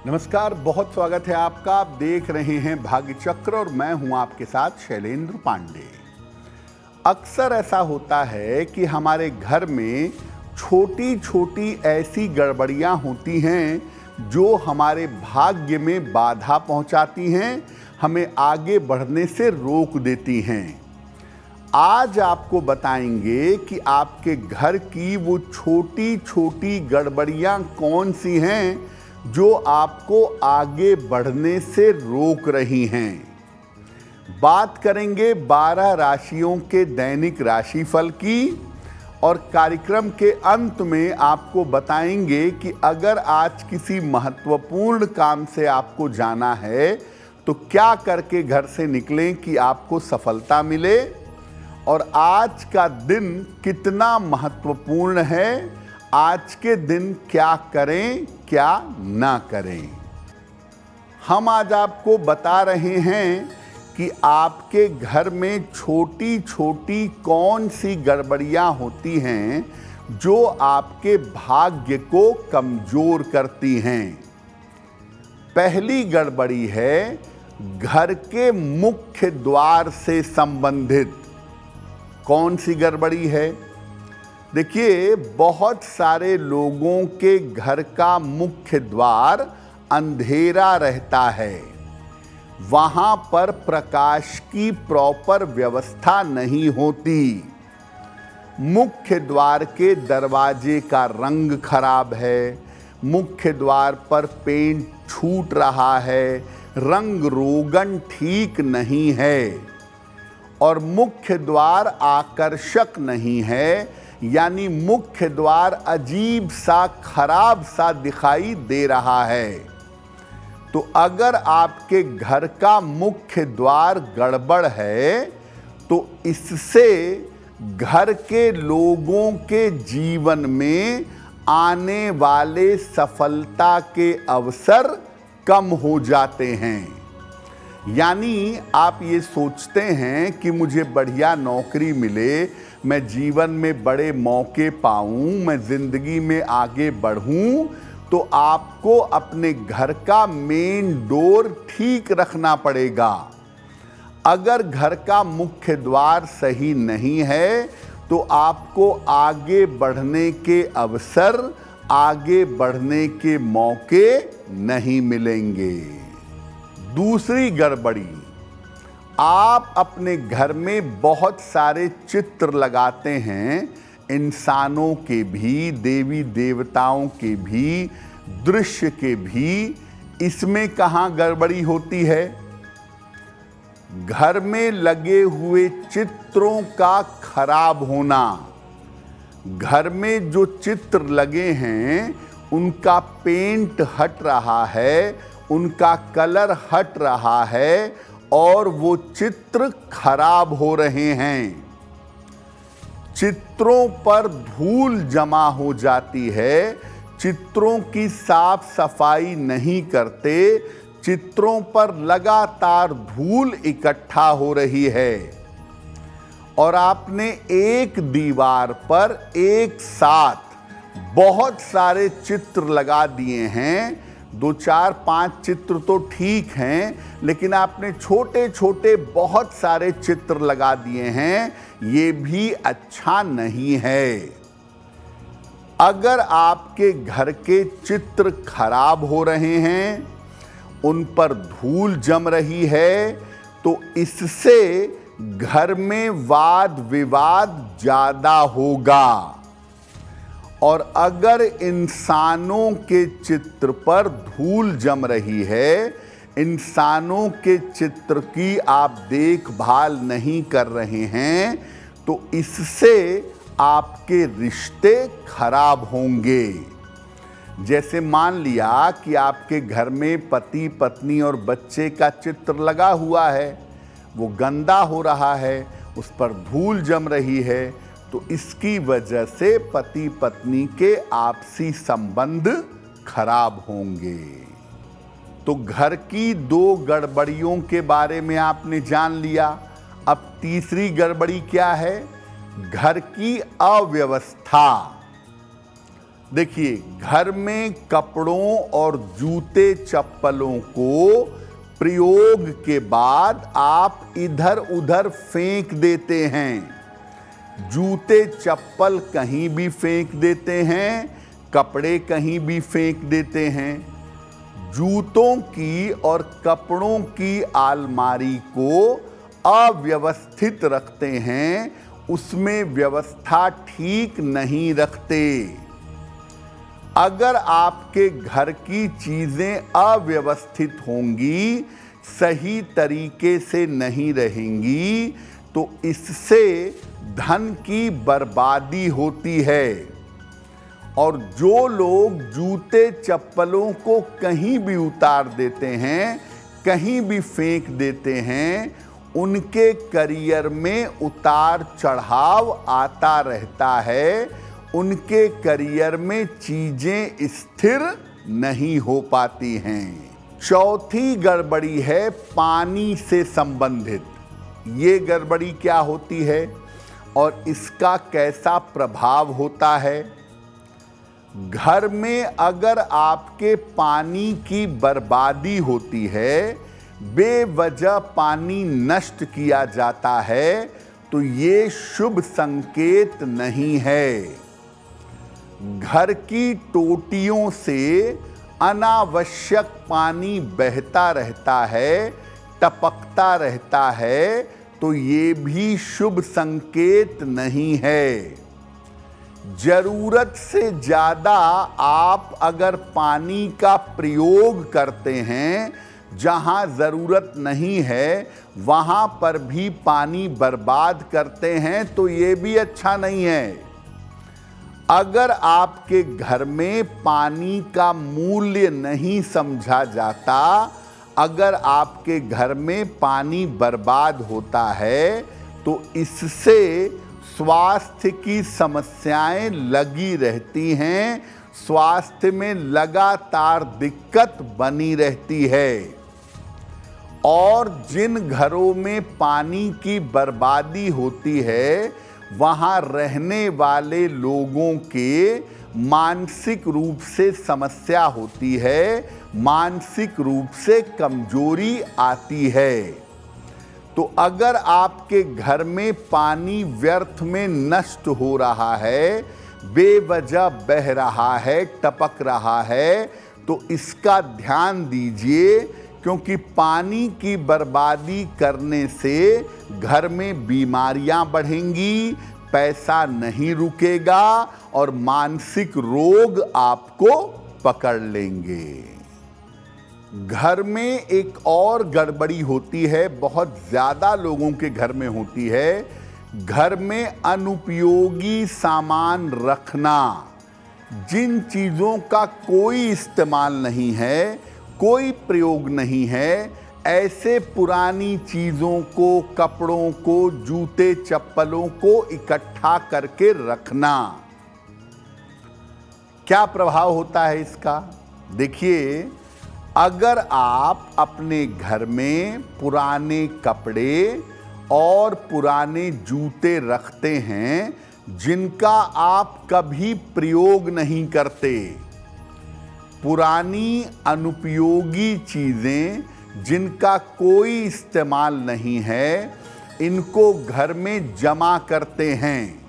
नमस्कार, बहुत स्वागत है आपका। आप देख रहे हैं भाग्य चक्र और मैं हूं आपके साथ शैलेंद्र पांडे। अक्सर ऐसा होता है कि हमारे घर में छोटी छोटी ऐसी गड़बड़ियां होती हैं जो हमारे भाग्य में बाधा पहुंचाती हैं, हमें आगे बढ़ने से रोक देती हैं। आज आपको बताएंगे कि आपके घर की वो छोटी छोटी गड़बड़ियां कौन सी हैं जो आपको आगे बढ़ने से रोक रही हैं। बात करेंगे 12 राशियों के दैनिक राशिफल की और कार्यक्रम के अंत में आपको बताएंगे कि अगर आज किसी महत्वपूर्ण काम से आपको जाना है तो क्या करके घर से निकलें कि आपको सफलता मिले और आज का दिन कितना महत्वपूर्ण है, आज के दिन क्या करें क्या ना करें। हम आज आपको बता रहे हैं कि आपके घर में छोटी छोटी कौन सी गड़बड़ियां होती हैं जो आपके भाग्य को कमजोर करती हैं। पहली गड़बड़ी है घर के मुख्य द्वार से संबंधित। कौन सी गड़बड़ी है? देखिए, बहुत सारे लोगों के घर का मुख्य द्वार अंधेरा रहता है, वहां पर प्रकाश की प्रॉपर व्यवस्था नहीं होती। मुख्य द्वार के दरवाजे का रंग खराब है, मुख्य द्वार पर पेंट छूट रहा है, रंग रोगन ठीक नहीं है और मुख्य द्वार आकर्षक नहीं है, यानी मुख्य द्वार अजीब सा खराब सा दिखाई दे रहा है। तो अगर आपके घर का मुख्य द्वार गड़बड़ है तो इससे घर के लोगों के जीवन में आने वाले सफलता के अवसर कम हो जाते हैं। यानी आप ये सोचते हैं कि मुझे बढ़िया नौकरी मिले, मैं जीवन में बड़े मौके पाऊं, मैं जिंदगी में आगे बढ़ूं, तो आपको अपने घर का मेन डोर ठीक रखना पड़ेगा। अगर घर का मुख्य द्वार सही नहीं है तो आपको आगे बढ़ने के अवसर, आगे बढ़ने के मौके नहीं मिलेंगे। दूसरी गड़बड़ी, आप अपने घर में बहुत सारे चित्र लगाते हैं, इंसानों के भी, देवी देवताओं के भी, दृश्य के भी। इसमें कहाँ गड़बड़ी होती है? घर में लगे हुए चित्रों का खराब होना। घर में जो चित्र लगे हैं उनका पेंट हट रहा है, उनका कलर हट रहा है और वो चित्र खराब हो रहे हैं। चित्रों पर धूल जमा हो जाती है, चित्रों की साफ सफाई नहीं करते, चित्रों पर लगातार धूल इकट्ठा हो रही है और आपने एक दीवार पर एक साथ बहुत सारे चित्र लगा दिए हैं। 2, 4, 5 चित्र तो ठीक हैं, लेकिन आपने छोटे छोटे बहुत सारे चित्र लगा दिए हैं, ये भी अच्छा नहीं है। अगर आपके घर के चित्र खराब हो रहे हैं, उन पर धूल जम रही है, तो इससे घर में वाद विवाद ज्यादा होगा। और अगर इंसानों के चित्र पर धूल जम रही है, इंसानों के चित्र की आप देखभाल नहीं कर रहे हैं, तो इससे आपके रिश्ते खराब होंगे। जैसे मान लिया कि आपके घर में पति पत्नी और बच्चे का चित्र लगा हुआ है, वो गंदा हो रहा है, उस पर धूल जम रही है, तो इसकी वजह से पति पत्नी के आपसी संबंध खराब होंगे। तो घर की 2 गड़बड़ियों के बारे में आपने जान लिया। अब तीसरी गड़बड़ी क्या है? घर की अव्यवस्था। देखिए, घर में कपड़ों और जूते चप्पलों को प्रयोग के बाद आप इधर उधर फेंक देते हैं। जूते चप्पल कहीं भी फेंक देते हैं, कपड़े कहीं भी फेंक देते हैं। जूतों की और कपड़ों की अलमारी को अव्यवस्थित रखते हैं, उसमें व्यवस्था ठीक नहीं रखते। अगर आपके घर की चीजें अव्यवस्थित होंगी, सही तरीके से नहीं रहेंगी, तो इससे धन की बर्बादी होती है। और जो लोग जूते चप्पलों को कहीं भी उतार देते हैं, कहीं भी फेंक देते हैं, उनके करियर में उतार चढ़ाव आता रहता है। उनके करियर में चीजें स्थिर नहीं हो पाती हैं। चौथी गड़बड़ी है पानी से संबंधित। ये गड़बड़ी क्या होती है और इसका कैसा प्रभाव होता है? घर में अगर आपके पानी की बर्बादी होती है, बेवजह पानी नष्ट किया जाता है, तो ये शुभ संकेत नहीं है। घर की टोटियों से अनावश्यक पानी बहता रहता है, टपकता रहता है, तो ये भी शुभ संकेत नहीं है। जरूरत से ज्यादा आप अगर पानी का प्रयोग करते हैं, जहां जरूरत नहीं है वहां पर भी पानी बर्बाद करते हैं, तो ये भी अच्छा नहीं है। अगर आपके घर में पानी का मूल्य नहीं समझा जाता, अगर आपके घर में पानी बर्बाद होता है, तो इससे स्वास्थ्य की समस्याएं लगी रहती हैं, स्वास्थ्य में लगातार दिक्कत बनी रहती है। और जिन घरों में पानी की बर्बादी होती है, वहां रहने वाले लोगों के मानसिक रूप से समस्या होती है, मानसिक रूप से कमजोरी आती है। तो अगर आपके घर में पानी व्यर्थ में नष्ट हो रहा है, बेवजह बह रहा है, टपक रहा है, तो इसका ध्यान दीजिए, क्योंकि पानी की बर्बादी करने से घर में बीमारियां बढ़ेंगी, पैसा नहीं रुकेगा और मानसिक रोग आपको पकड़ लेंगे। घर में एक और गड़बड़ी होती है, बहुत ज्यादा लोगों के घर में होती है। घर में अनुपयोगी सामान रखना। जिन चीजों का कोई इस्तेमाल नहीं है, कोई प्रयोग नहीं है, ऐसे पुरानी चीजों को, कपड़ों को, जूते चप्पलों को इकट्ठा करके रखना। क्या प्रभाव होता है इसका? देखिए, अगर आप अपने घर में पुराने कपड़े और पुराने जूते रखते हैं, जिनका आप कभी प्रयोग नहीं करते, पुरानी अनुपयोगी चीजें जिनका कोई इस्तेमाल नहीं है, इनको घर में जमा करते हैं।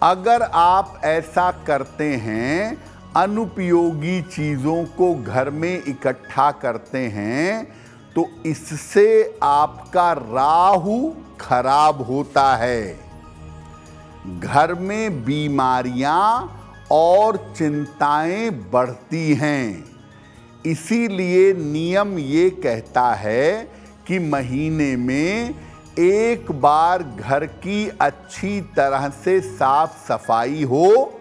अगर आप ऐसा करते हैं, अनुपयोगी चीजों को घर में इकट्ठा करते हैं, तो इससे आपका राहु खराब होता है। घर में बीमारियां और चिंताएं बढ़ती हैं। इसीलिए नियम ये कहता है कि महीने में एक बार घर की अच्छी तरह से साफ सफाई हो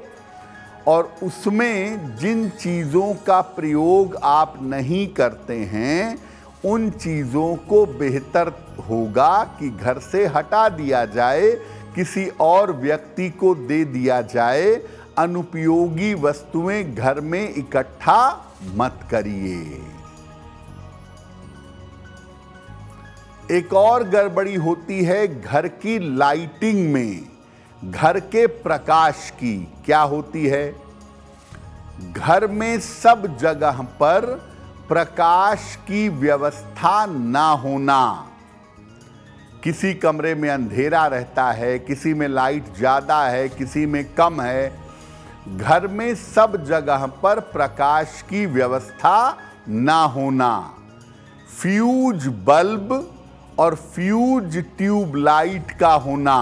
और उसमें जिन चीज़ों का प्रयोग आप नहीं करते हैं, उन चीज़ों को बेहतर होगा कि घर से हटा दिया जाए, किसी और व्यक्ति को दे दिया जाए। अनुपयोगी वस्तुएं घर में इकट्ठा मत करिए। एक और गड़बड़ी होती है घर की लाइटिंग में, घर के प्रकाश की। क्या होती है? घर में सब जगह पर प्रकाश की व्यवस्था ना होना। किसी कमरे में अंधेरा रहता है, किसी में लाइट ज्यादा है, किसी में कम है। घर में सब जगह पर प्रकाश की व्यवस्था ना होना। फ्यूज बल्ब और फ्यूज ट्यूबलाइट का होना।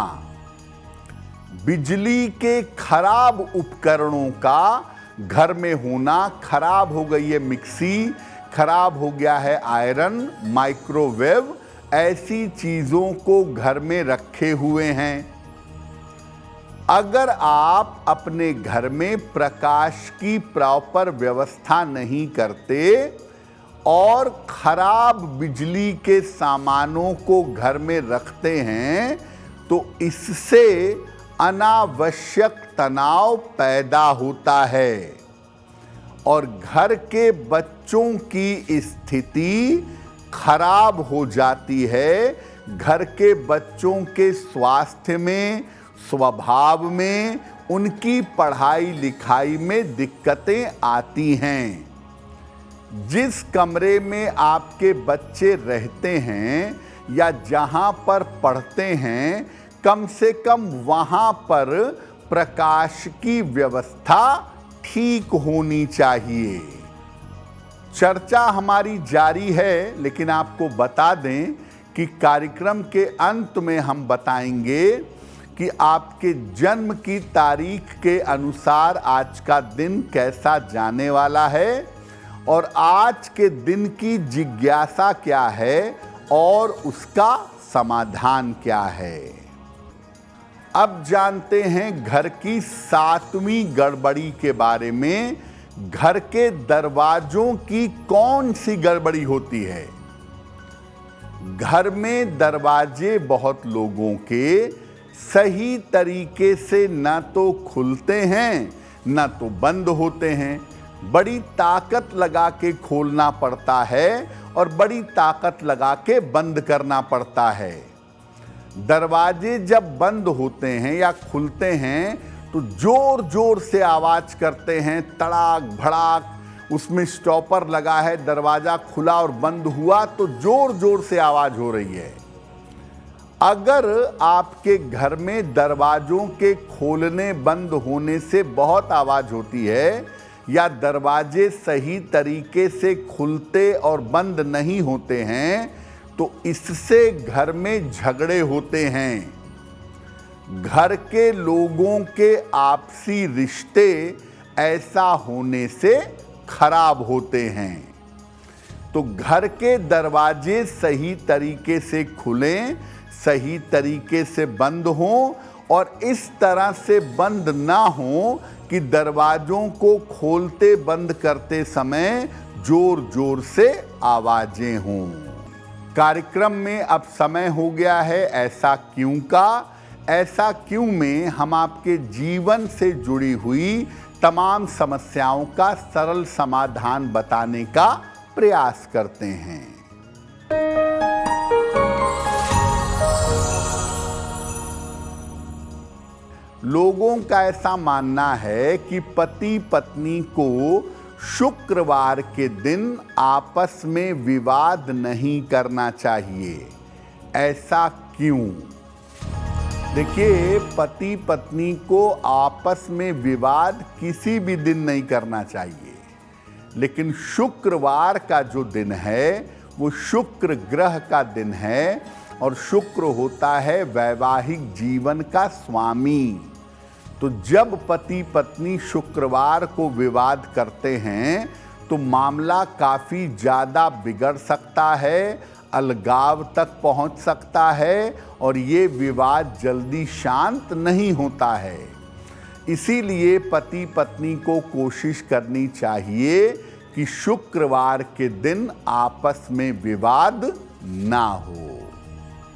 बिजली के खराब उपकरणों का घर में होना। खराब हो गई है मिक्सी, खराब हो गया है आयरन, माइक्रोवेव, ऐसी चीजों को घर में रखे हुए हैं। अगर आप अपने घर में प्रकाश की प्रॉपर व्यवस्था नहीं करते और खराब बिजली के सामानों को घर में रखते हैं तो इससे अनावश्यक तनाव पैदा होता है और घर के बच्चों की स्थिति खराब हो जाती है। घर के बच्चों के स्वास्थ्य में, स्वभाव में, उनकी पढ़ाई लिखाई में दिक्कतें आती हैं। जिस कमरे में आपके बच्चे रहते हैं या जहां पर पढ़ते हैं, कम से कम वहां पर प्रकाश की व्यवस्था ठीक होनी चाहिए। चर्चा हमारी जारी है, लेकिन आपको बता दें कि कार्यक्रम के अंत में हम बताएंगे कि आपके जन्म की तारीख के अनुसार आज का दिन कैसा जाने वाला है और आज के दिन की जिज्ञासा क्या है और उसका समाधान क्या है। अब जानते हैं घर की 7वीं गड़बड़ी के बारे में। घर के दरवाजों की कौन सी गड़बड़ी होती है? घर में दरवाजे बहुत लोगों के सही तरीके से न तो खुलते हैं न तो बंद होते हैं। बड़ी ताकत लगा के खोलना पड़ता है और बड़ी ताकत लगा के बंद करना पड़ता है। दरवाजे जब बंद होते हैं या खुलते हैं तो जोर जोर से आवाज करते हैं, तड़ाक भड़ाक। उसमें स्टॉपर लगा है, दरवाजा खुला और बंद हुआ तो जोर जोर से आवाज हो रही है। अगर आपके घर में दरवाजों के खोलने बंद होने से बहुत आवाज होती है या दरवाजे सही तरीके से खुलते और बंद नहीं होते हैं तो इससे घर में झगड़े होते हैं। घर के लोगों के आपसी रिश्ते ऐसा होने से खराब होते हैं। तो घर के दरवाजे सही तरीके से खुलें, सही तरीके से बंद हों और इस तरह से बंद ना हो कि दरवाजों को खोलते बंद करते समय जोर जोर से आवाजें हों। कार्यक्रम में अब समय हो गया है ऐसा क्यों का। ऐसा क्यों में हम आपके जीवन से जुड़ी हुई तमाम समस्याओं का सरल समाधान बताने का प्रयास करते हैं। लोगों का ऐसा मानना है कि पति पत्नी को शुक्रवार के दिन आपस में विवाद नहीं करना चाहिए। ऐसा क्यों? देखिए, पति पत्नी को आपस में विवाद किसी भी दिन नहीं करना चाहिए, लेकिन शुक्रवार का जो दिन है वो शुक्र ग्रह का दिन है और शुक्र होता है वैवाहिक जीवन का स्वामी। तो जब पति पत्नी शुक्रवार को विवाद करते हैं तो मामला काफ़ी ज़्यादा बिगड़ सकता है, अलगाव तक पहुंच सकता है और ये विवाद जल्दी शांत नहीं होता है। इसीलिए पति पत्नी को कोशिश करनी चाहिए कि शुक्रवार के दिन आपस में विवाद ना हो।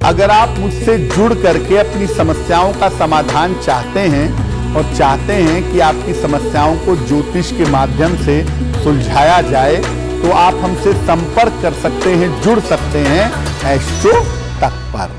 अगर आप मुझसे जुड़ करके अपनी समस्याओं का समाधान चाहते हैं और चाहते हैं कि आपकी समस्याओं को ज्योतिष के माध्यम से सुलझाया जाए तो आप हमसे संपर्क कर सकते हैं, जुड़ सकते हैं एस्ट्रो तक पर।